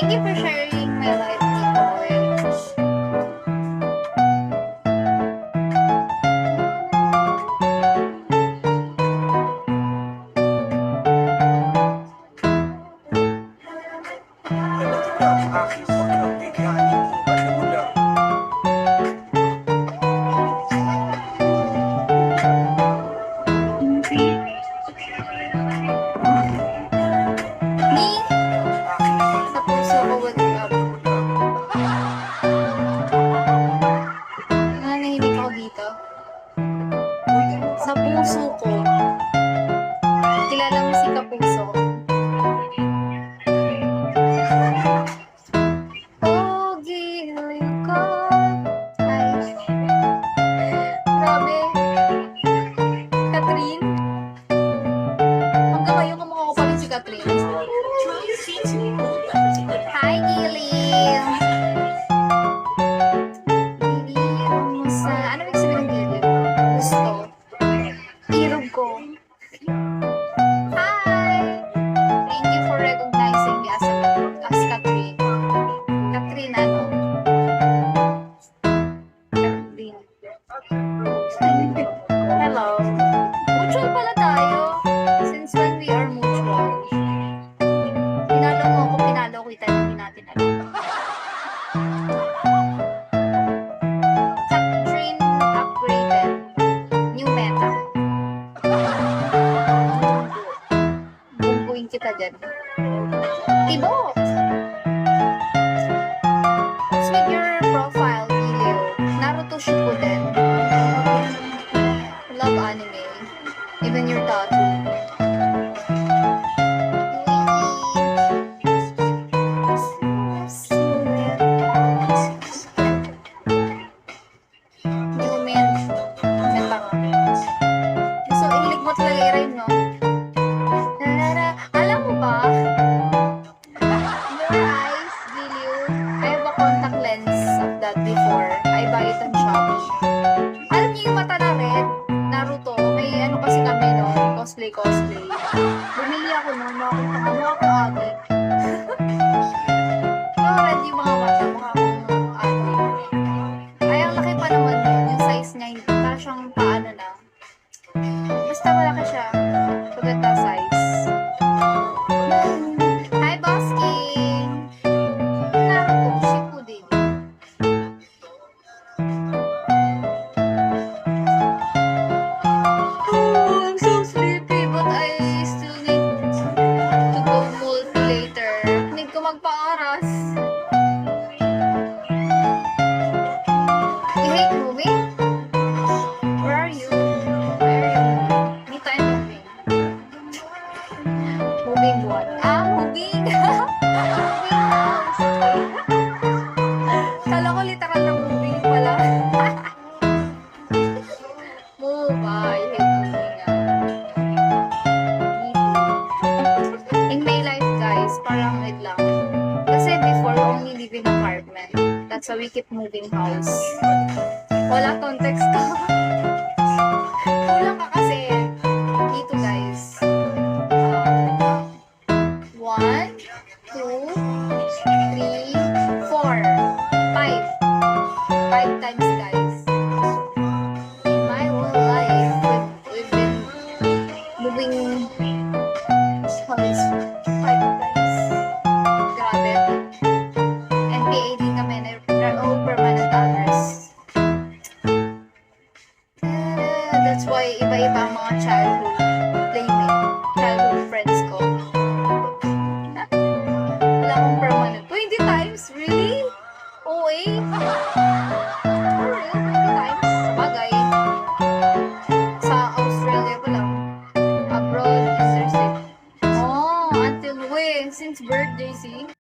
Thank you for sharing my life, Nicole. Ni, sa puso ko, what's up? Nanahimik ako dito. Sa puso ko. Kilala mo si Kapuso. Oh, giliw ko. Ay, grabe. Catherine? Hanggang ngayon kamukha ko pa rin si Catherine. Hi, giliw. Giliw mo sa... Ano ibig sabihin ng giliw? Gusto. Irog ko. Hi! Thank you for recognizing me as Catherine. Catherine ano? Catherine. Hello. Mutual pala tayo. Since when we are mutual? Pinalo mo ako, pinalo kita, hindi natin alam. Catherine upgraded. New meta. Bumbuin kita dyan. Tibo! What's with your profile, Gilio? Naruto Shippuden. Love anime. Even your tattoo. New men. Meta nga. So, ilig mo talaga i-rhyme, no? Alam mo ba? Your eyes, Gilio. I have a contact lens of that before. I buy it on Shopee. Alam niyo yung mata na red? Naruto. May ano kasi kami, no? Cosplay. Bumili ako, no? Mukha ako ate. Yung red yung mga mata. Mukha akong ate. Ay, ang laki pa naman yun. Yung size niya, hindi pa siyang paano na. Basta malaki siya. Maganda size. Hi, Boss King! Naruto Shippuden. Oh, I'm so sleepy, but I still need to go multi later. Need ko magpa-aras. You hate moving? Where are you? Me tayo moving. Moving what? Moving! Moving house! Kala ko literal na moving pala. Move, I hate moving In my life, guys, parang wait lang. Kasi before, we only live in apartment. That's why we keep moving house. Wala context ko. Kulang ka kasi. Dito, guys. 1, 2, 3, 4, 5. 5 times, guys. In my whole life, we've been moving house 5 times. Grabe. NPA din kami na permanent address. That's why iba-iba ang mga childhood playmate, childhood friends ko. Wala akong permanent. 20 times? Really?